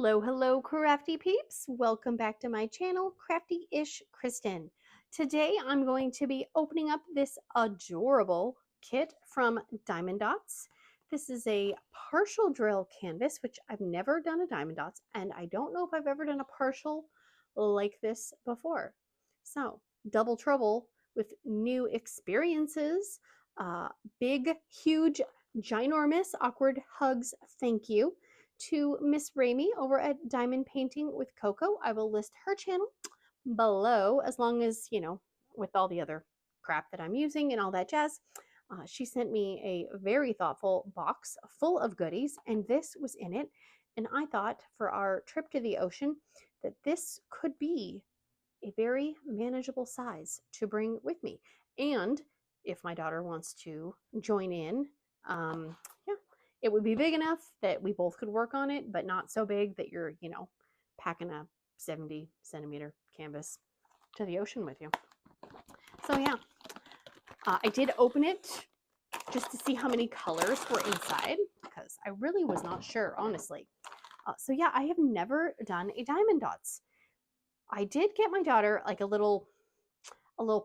Hello, hello, crafty peeps. Welcome back to my channel, Crafty-ish-kristyn. Today I'm going to be opening up this adorable kit from Diamond Dots. This is a partial drill canvas, which I've never done a Diamond Dots, and I don't know if I've ever done a partial like this before. So, double trouble with new experiences. Big, huge, ginormous, awkward hugs, thank you to Miss Ramey over at Diamond Painting with Coco. I will list her channel below, as long as, with all the other crap that I'm using and all that jazz. She sent me a very thoughtful box full of goodies, and this was in it. And I thought for our trip to the ocean that this could be a very manageable size to bring with me. And if my daughter wants to join in, yeah, it would be big enough that we both could work on it, but not so big that you're, packing a 70-centimeter canvas to the ocean with you. So yeah, I did open it just to see how many colors were inside, because I really was not sure, honestly. So yeah, I have never done a Diamond Dots. I did get my daughter like a little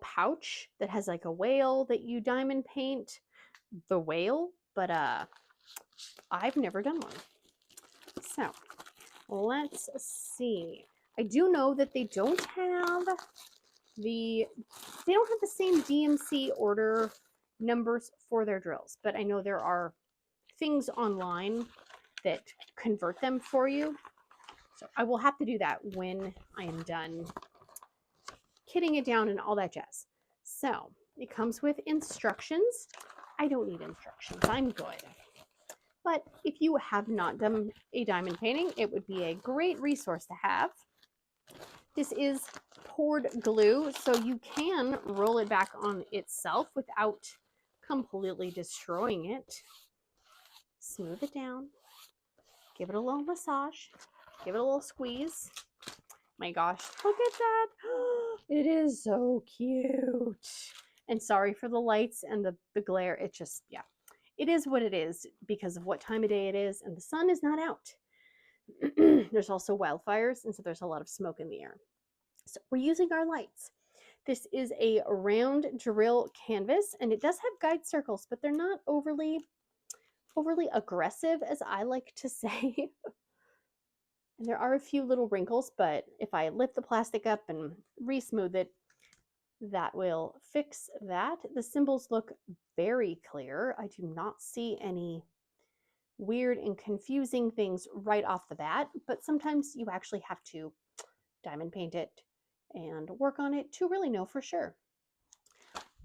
pouch that has like a whale that you diamond paint the whale, but I've never done one. So let's see. I do know that they don't have the same DMC order numbers for their drills, but I know there are things online that convert them for you. So I will have to do that when I am done kitting it down and all that jazz. So it comes with instructions. I don't need instructions, I'm good. But if you have not done a diamond painting, it would be a great resource to have. This is poured glue, so you can roll it back on itself without completely destroying it. Smooth it down, give it a little massage, give it a little squeeze. My gosh, look at that. It is so cute. And sorry for the lights and the glare. It just, yeah, it is what it is because of what time of day it is, and the sun is not out. There's also wildfires, and so there's a lot of smoke in the air. So we're using our lights. This is a round drill canvas, and it does have guide circles, but they're not overly aggressive, as I like to say. And there are a few little wrinkles, but if I lift the plastic up and re-smooth it, that will fix that. The symbols look very clear. I do not see any weird and confusing things right off the bat, but sometimes you actually have to diamond paint it and work on it to really know for sure.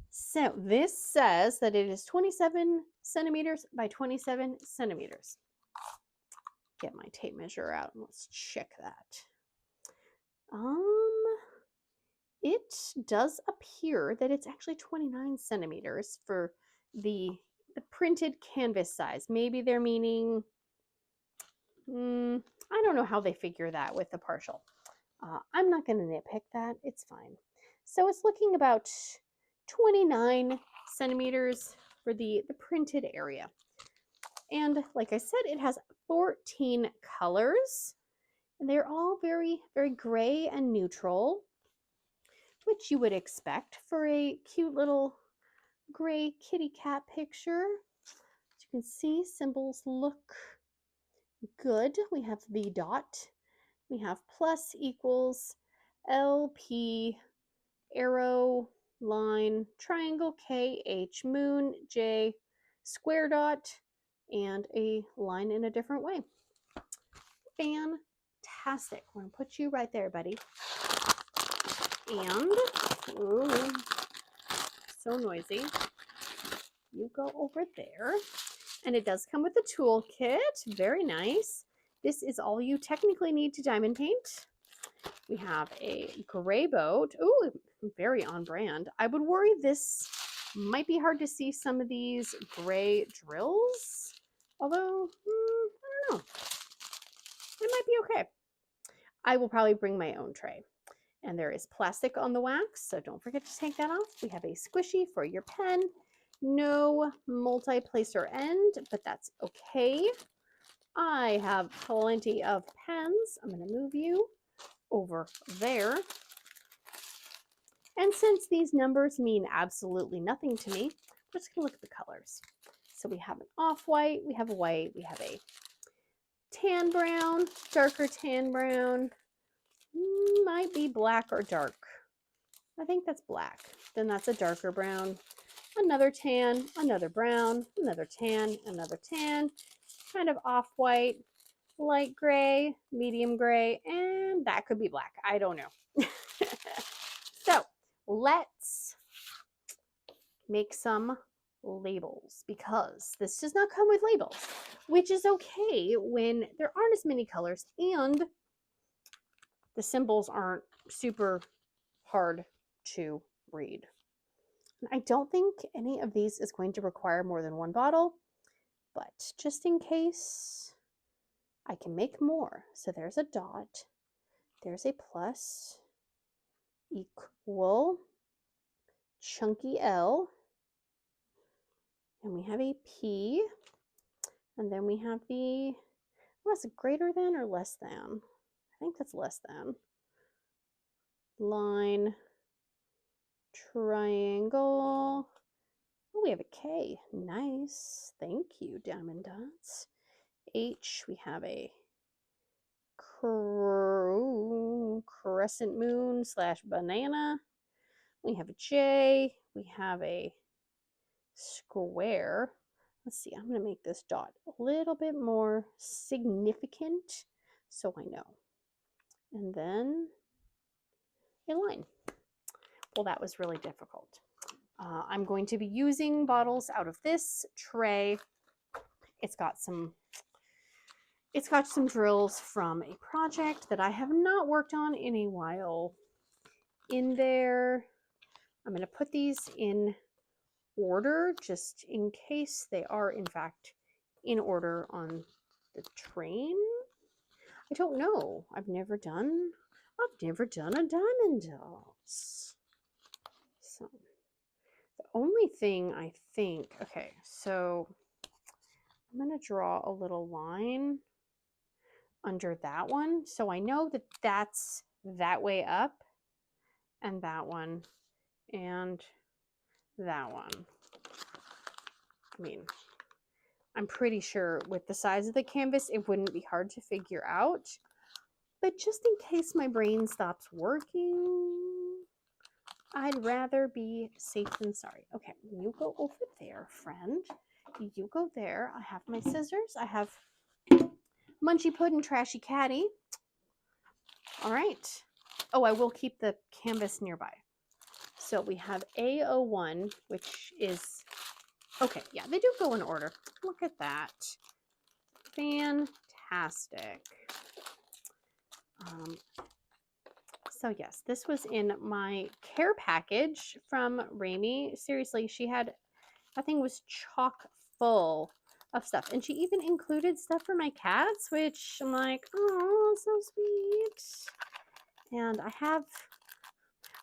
So this says that it is 27 centimeters by 27 centimeters. Get my tape measure out and let's check that. It does appear that it's actually 29 centimeters for the printed canvas size. Maybe they're meaning, I don't know how they figure that with the partial. I'm not going to nitpick that. It's fine. So it's looking about 29 centimeters for the printed area. And like I said, it has 14 colors. And they're all very, very gray and neutral, which you would expect for a cute little gray kitty cat picture. As you can see, symbols look good. We have the dot. We have plus, equals, LP, arrow, line, triangle, K, H, moon, J, square dot, and a line in a different way. Fantastic. We're going to put you right there, buddy. And, ooh, so noisy. You go over there. And it does come with a toolkit. Very nice. This is all you technically need to diamond paint. We have a gray boat. Ooh, very on brand. I would worry this might be hard to see some of these gray drills. Although, I don't know. It might be okay. I will probably bring my own tray. And there is plastic on the wax, so don't forget to take that off. We have a squishy for your pen. No multi-placer end, but that's okay. I have plenty of pens. I'm going to move you over there. And since these numbers mean absolutely nothing to me, we're just going to look at the colors. So we have an off-white, we have a white, we have a tan brown, darker tan brown, might be black or dark. I think that's black. Then that's a darker brown, another tan, another brown, another tan, kind of off-white, light gray, medium gray, and that could be black. I don't know. So let's make some labels because this does not come with labels, which is okay when there aren't as many colors and the symbols aren't super hard to read. I don't think any of these is going to require more than one bottle, but just in case, I can make more. So there's a dot, there's a plus, equal, chunky L, and we have a P, and then we have the, what's it, greater than or less than? I think that's less than. Line, triangle. Oh, we have a K. Nice. Thank you, Diamond Dots. H, we have a crescent moon / banana. We have a J. We have a square. Let's see, I'm going to make this dot a little bit more significant so I know. And then a line. Well, that was really difficult. I'm going to be using bottles out of this tray. It's got some drills from a project that I have not worked on in a while in there. I'm going to put these in order just in case they are in fact in order on the train. I don't know. I've never done a diamond dots. So the only thing I think, okay, so I'm going to draw a little line under that one so I know that that's that way up, and that one and that one. I mean, I'm pretty sure with the size of the canvas it wouldn't be hard to figure out, but just in case my brain stops working, I'd rather be safe than sorry. Okay, you go over there, friend. You go there. I have my scissors. I have Munchy Puddin' Trashy Catty. All right. Oh, I will keep the canvas nearby. So we have A01, which is, okay, yeah, they do go in order. Look at that. Fantastic. So yes, this was in my care package from Raimi. Seriously, she had, that thing was chock full of stuff. And she even included stuff for my cats, which I'm like, oh, so sweet. And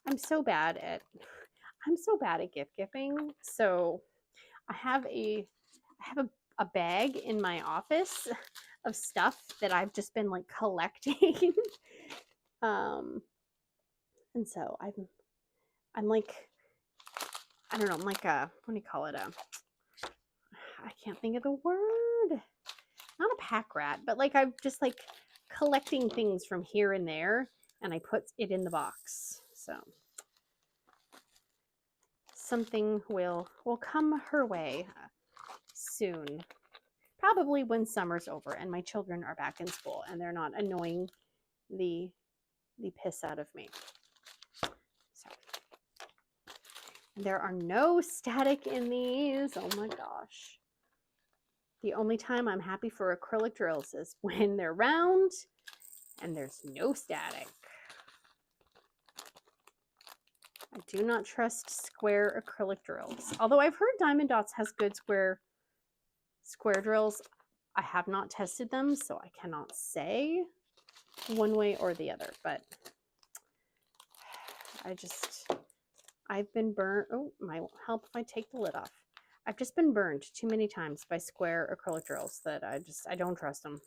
I'm so bad at gift giving. So I have a bag in my office of stuff that I've just been like collecting. And so I'm like, I don't know, I'm like a, what do you call it? I can't think of the word. Not a pack rat, but like I'm just like collecting things from here and there, and I put it in the box. So something will come her way soon. Probably when summer's over and my children are back in school and they're not annoying the piss out of me. So there are no static in these. Oh my gosh. The only time I'm happy for acrylic drills is when they're round and there's no static. I do not trust square acrylic drills. Although I've heard Diamond Dots has good square drills. I have not tested them, so I cannot say one way or the other, but I've been burnt. Oh, might help if I take the lid off. I've just been burned too many times by square acrylic drills that I don't trust them.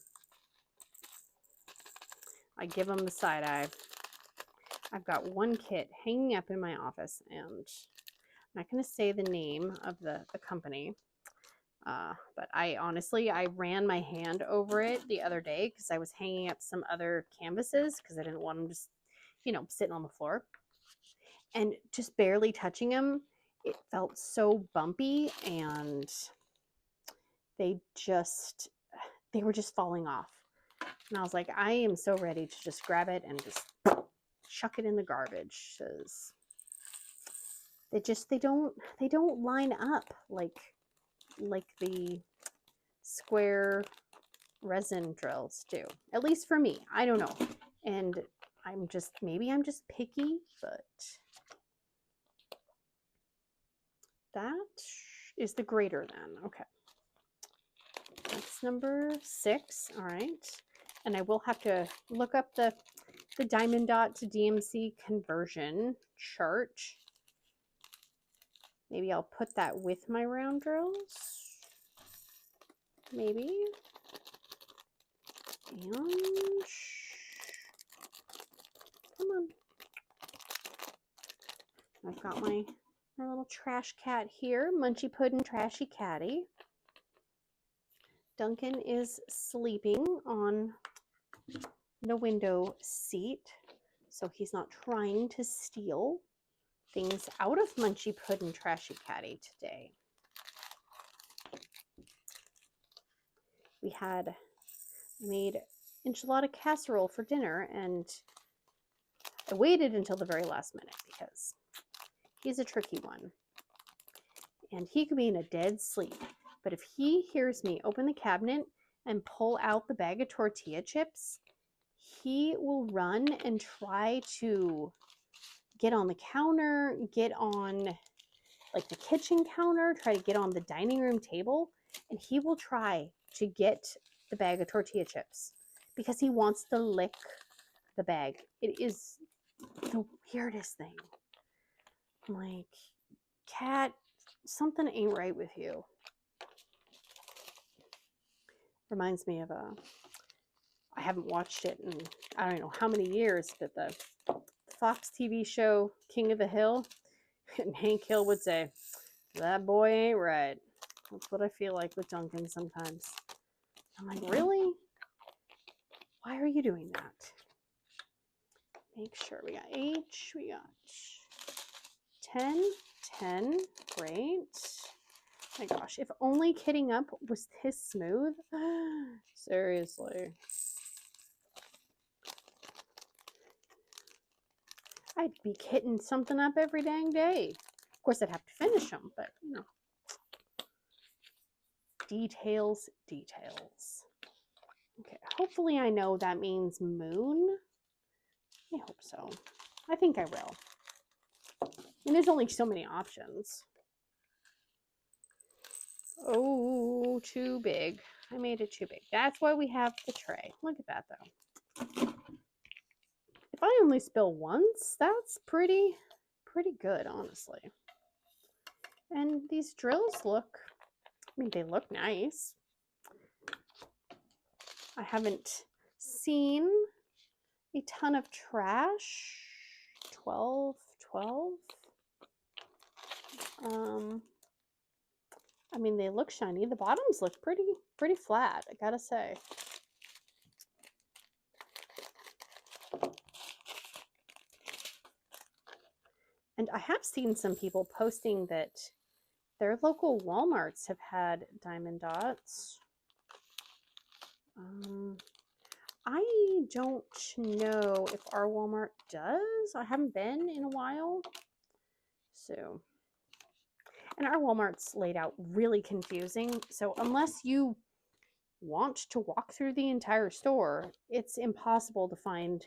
I give them the side eye. I've got one kit hanging up in my office, and I'm not going to say the name of the company, but I ran my hand over it the other day because I was hanging up some other canvases because I didn't want them just, you know, sitting on the floor. And just barely touching them, it felt so bumpy, and they were just falling off. And I was like, I am so ready to just grab it and just chuck it in the garbage, because they don't line up like the square resin drills do. At least for me. I don't know. And maybe I'm just picky, but that is the greater than. Okay. That's number 6. All right. And I will have to look up the diamond dot to DMC conversion chart. Maybe I'll put that with my round drills. Maybe. And come on. I've got my little trash cat here, Munchy Puddin' Trashy Catty. Duncan is sleeping on the window seat, so he's not trying to steal things out of Munchy Puddin' Trashy Catty today. I made enchilada casserole for dinner, and I waited until the very last minute because he's a tricky one. And he could be in a dead sleep, but if he hears me open the cabinet and pull out the bag of tortilla chips, he will run and try to get on the counter, get on like the kitchen counter, try to get on the dining room table, and he will try to get the bag of tortilla chips because he wants to lick the bag. It is the weirdest thing. I'm like, cat, something ain't right with you. Reminds me of I haven't watched it in I don't know how many years, but the Fox TV show King of the Hill, and Hank Hill would say, that boy ain't right. That's what I feel like with Duncan sometimes. I'm like, really? Why are you doing that? Make sure we got H, we got 10, great. My gosh, if only kitting up was this smooth. Seriously. I'd be kitting something up every dang day. Of course, I'd have to finish them, but you know. Details. Okay, hopefully I know that means moon. I hope so. I think I will. I mean, there's only so many options. Oh, too big. I made it too big. That's why we have the tray. Look at that, though. If I only spill once, that's pretty good, honestly. And these drills they look nice. I haven't seen a ton of trash. 12. I mean, they look shiny. The bottoms look pretty flat, I gotta say. And I have seen some people posting that their local Walmarts have had diamond dots. I don't know if our Walmart does. I haven't been in a while. So, and our Walmart's laid out really confusing. So unless you want to walk through the entire store, it's impossible to find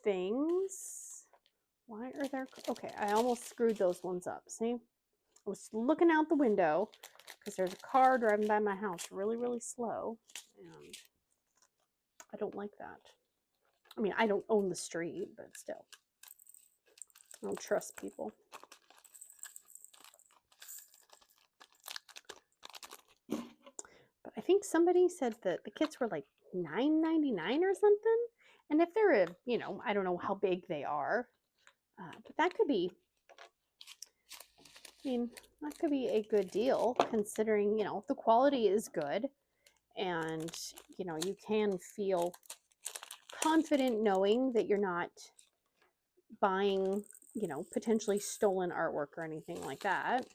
things. Why are there? Okay, I almost screwed those ones up. See? I was looking out the window because there's a car driving by my house really slow, and I don't like that. I mean, I don't own the street, but still. I don't trust people. think somebody said that the kits were like $9.99 or something. And if they're, you know, I don't know how big they are, but that could be, I mean, that could be a good deal considering, you know, the quality is good and, you know, you can feel confident knowing that you're not buying, you know, potentially stolen artwork or anything like that.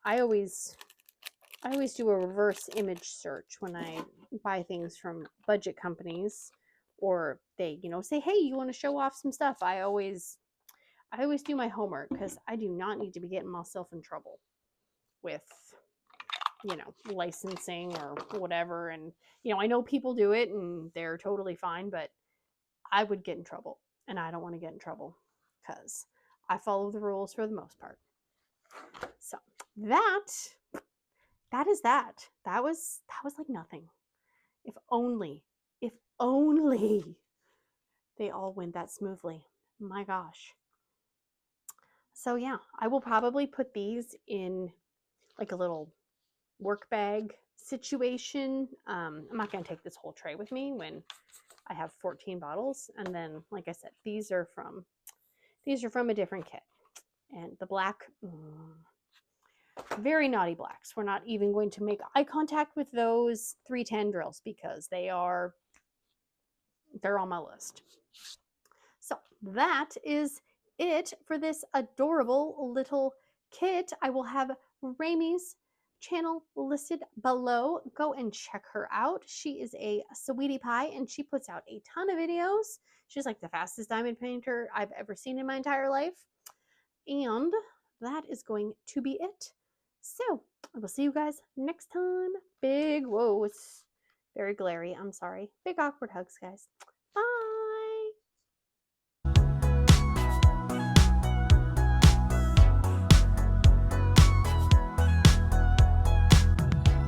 I always do a reverse image search when I buy things from budget companies, or they, you know, say, hey, you want to show off some stuff. I always do my homework because I do not need to be getting myself in trouble with, you know, licensing or whatever. And, you know, I know people do it and they're totally fine, but I would get in trouble and I don't want to get in trouble because I follow the rules for the most part. So that is that. That was like nothing. If only they all went that smoothly. My gosh. So yeah, I will probably put these in like a little work bag situation. I'm not going to take this whole tray with me when I have 14 bottles. And then, like I said, these are from a different kit. And the black, very naughty blacks. We're not even going to make eye contact with those 310 drills because they're on my list. So that is it for this adorable little kit. I will have Ramie's channel listed below. Go and check her out. She is a sweetie pie and she puts out a ton of videos. She's like the fastest diamond painter I've ever seen in my entire life. And that is going to be it. So I will see you guys next time. Whoa, it's very glary. I'm sorry. Big awkward hugs, guys.